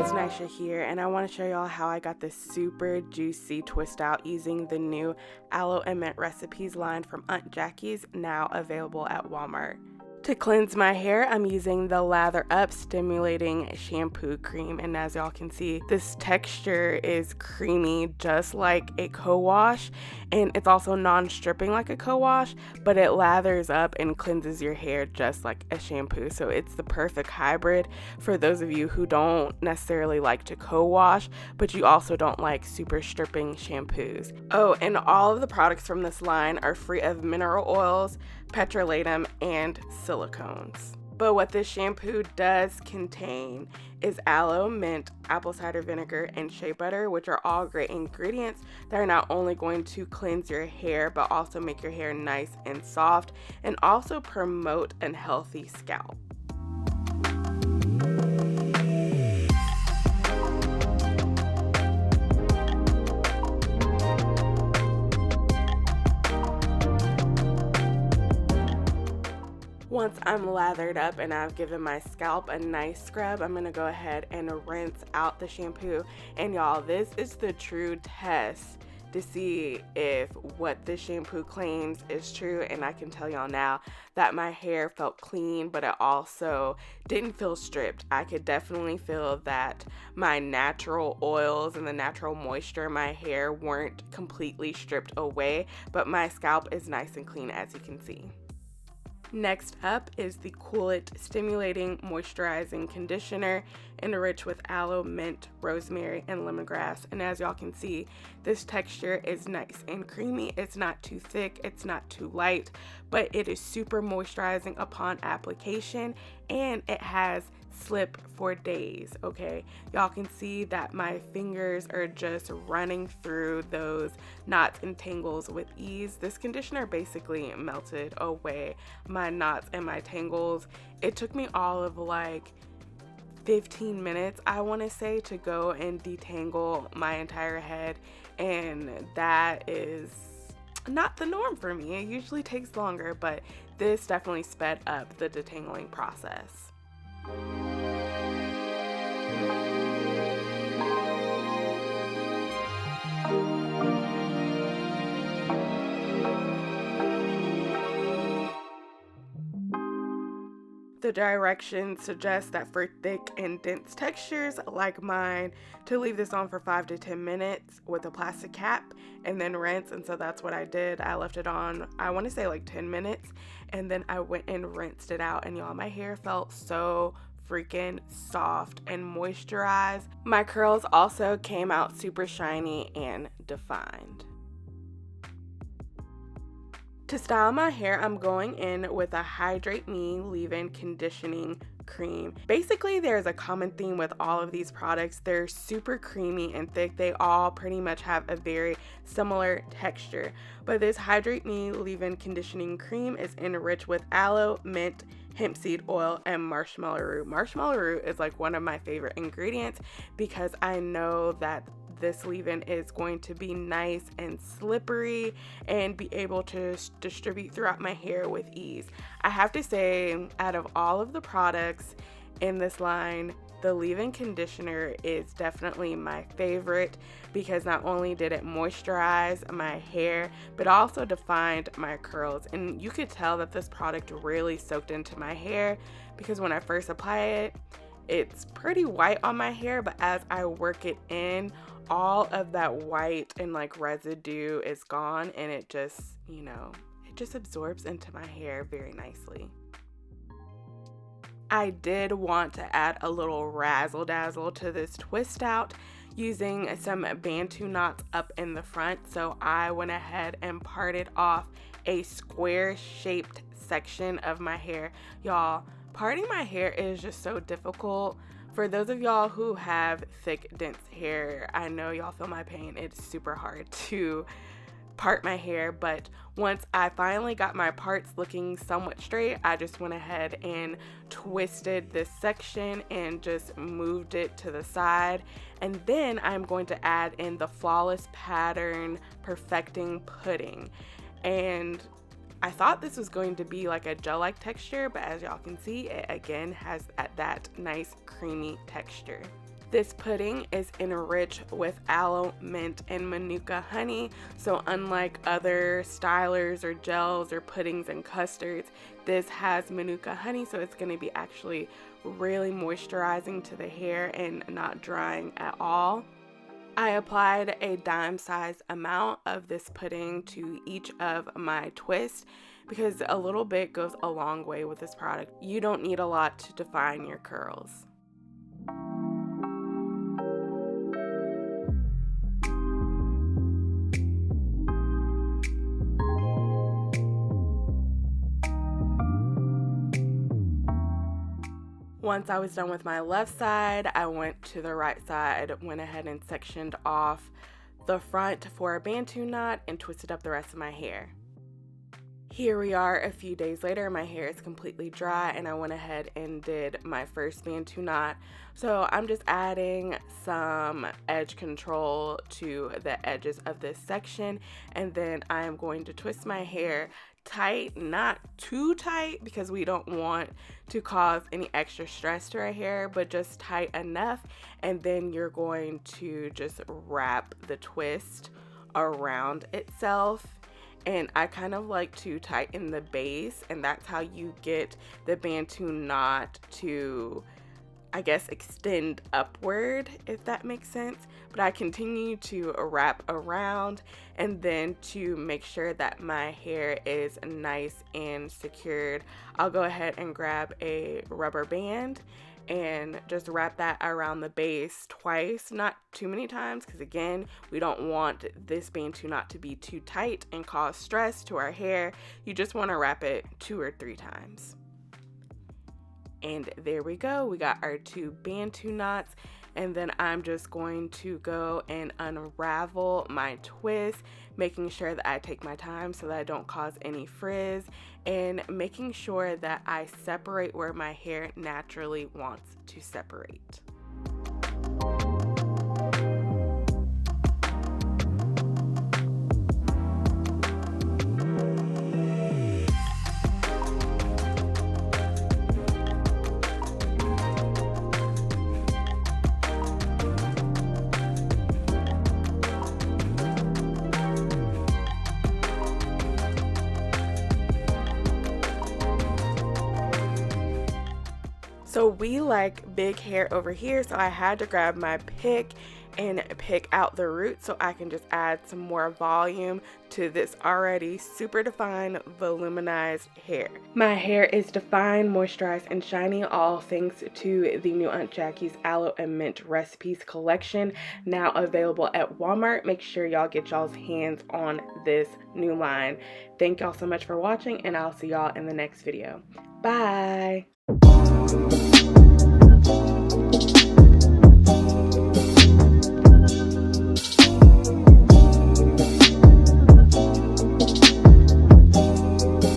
it's Nisha here, and I want to show y'all how I got this super juicy twist out using the new Aloe Mint recipes line from Aunt Jackie's, now available at Walmart. To cleanse my hair, I'm using the Lather Up Stimulating Shampoo Cream, and as y'all can see, this texture is creamy just like a co-wash, and it's also non-stripping like a co-wash, but it lathers up and cleanses your hair just like a shampoo. So it's the perfect hybrid for those of you who don't necessarily like to co-wash, but you also don't like super stripping shampoos. Oh, and all of the products from this line are free of mineral oils, petrolatum, and silicones. But what this shampoo does contain is aloe, mint, apple cider vinegar, and shea butter, which are all great ingredients that are not only going to cleanse your hair, but also make your hair nice and soft, and also promote a healthy scalp. Once I'm lathered up and I've given my scalp a nice scrub, I'm gonna go ahead and rinse out the shampoo. And y'all, this is the true test to see if what this shampoo claims is true. And I can tell y'all now that my hair felt clean, but it also didn't feel stripped. I could definitely feel that my natural oils and the natural moisture in my hair weren't completely stripped away, but my scalp is nice and clean, as you can see. Next up is the Cool It Stimulating Moisturizing Conditioner, enriched with aloe, mint, rosemary, and lemongrass. And as y'all can see, this texture is nice and creamy. It's not too thick, it's not too light, but it is super moisturizing upon application, and it has slip for days. Okay, y'all can see that my fingers are just running through those knots and tangles with ease. This conditioner basically melted away my knots and my tangles. It took me all of like 15 minutes, I want to say, to go and detangle my entire head, and that is not the norm for me. It usually takes longer, but this definitely sped up the detangling process. The directions suggest that for thick and dense textures like mine, to leave this on for 5 to 10 minutes with a plastic cap and then rinse. And so that's what I did. I left it on, I want to say like 10 minutes, and then I went and rinsed it out. And y'all, my hair felt so freaking soft and moisturized. My curls also came out super shiny and defined. To style my hair, I'm going in with a Hydrate Me leave-in conditioning cream. Basically, there's a common theme with all of these products. They're super creamy and thick. They all pretty much have a very similar texture. But this Hydrate Me leave-in conditioning cream is enriched with aloe, mint, hemp seed oil, and marshmallow root. Marshmallow root is like one of my favorite ingredients because I know that this leave-in is going to be nice and slippery and be able to distribute throughout my hair with ease. I have to say, out of all of the products in this line, the leave-in conditioner is definitely my favorite because not only did it moisturize my hair, but also defined my curls. And you could tell that this product really soaked into my hair because when I first apply it, it's pretty white on my hair, but as I work it in, all of that white and like residue is gone, and it just, it just absorbs into my hair very nicely. I did want to add a little razzle dazzle to this twist out using some bantu knots up in the front, so I went ahead and parted off a square shaped section of my hair. Y'all, parting my hair is just so difficult. For those of y'all who have thick, dense hair, I know y'all feel my pain. It's super hard to part my hair, but once I finally got my parts looking somewhat straight, I just went ahead and twisted this section and just moved it to the side. And then I'm going to add in the Flawless Pattern Perfecting Pudding. And I thought this was going to be like a gel-like texture, but as y'all can see, it again has that nice creamy texture. This pudding is enriched with aloe, mint, and manuka honey. So unlike other stylers or gels or puddings and custards, this has manuka honey, so it's going to be actually really moisturizing to the hair and not drying at all. I applied a dime-sized amount of this pudding to each of my twists because a little bit goes a long way with this product. You don't need a lot to define your curls. Once I was done with my left side, I went to the right side, went ahead and sectioned off the front for a bantu knot and twisted up the rest of my hair. Here we are a few days later. My hair is completely dry and I went ahead and did my first bantu knot. So I'm just adding some edge control to the edges of this section, and then I am going to twist my hair tight, not too tight because we don't want to cause any extra stress to our hair, but just tight enough. And then you're going to just wrap the twist around itself. And I kind of like to tighten the base, and that's how you get the bantu knot to, I guess, extend upward, if that makes sense. But I continue to wrap around, and then to make sure that my hair is nice and secured, I'll go ahead and grab a rubber band and just wrap that around the base twice, not too many times, because again, we don't want this bantu knot to be too tight and cause stress to our hair. You just want to wrap it 2 or 3 times. And there we go, we got our 2 bantu knots. And then I'm just going to go and unravel my twist, making sure that I take my time so that I don't cause any frizz, and making sure that I separate where my hair naturally wants to separate. So we like big hair over here, so I had to grab my pick and pick out the root so I can just add some more volume to this already super defined, voluminized hair. My hair is defined, moisturized, and shiny, all thanks to the new Aunt Jackie's Aloe and Mint Recipes collection, now available at Walmart. Make sure y'all get y'all's hands on this new line. Thank y'all so much for watching, and I'll see y'all in the next video. Bye!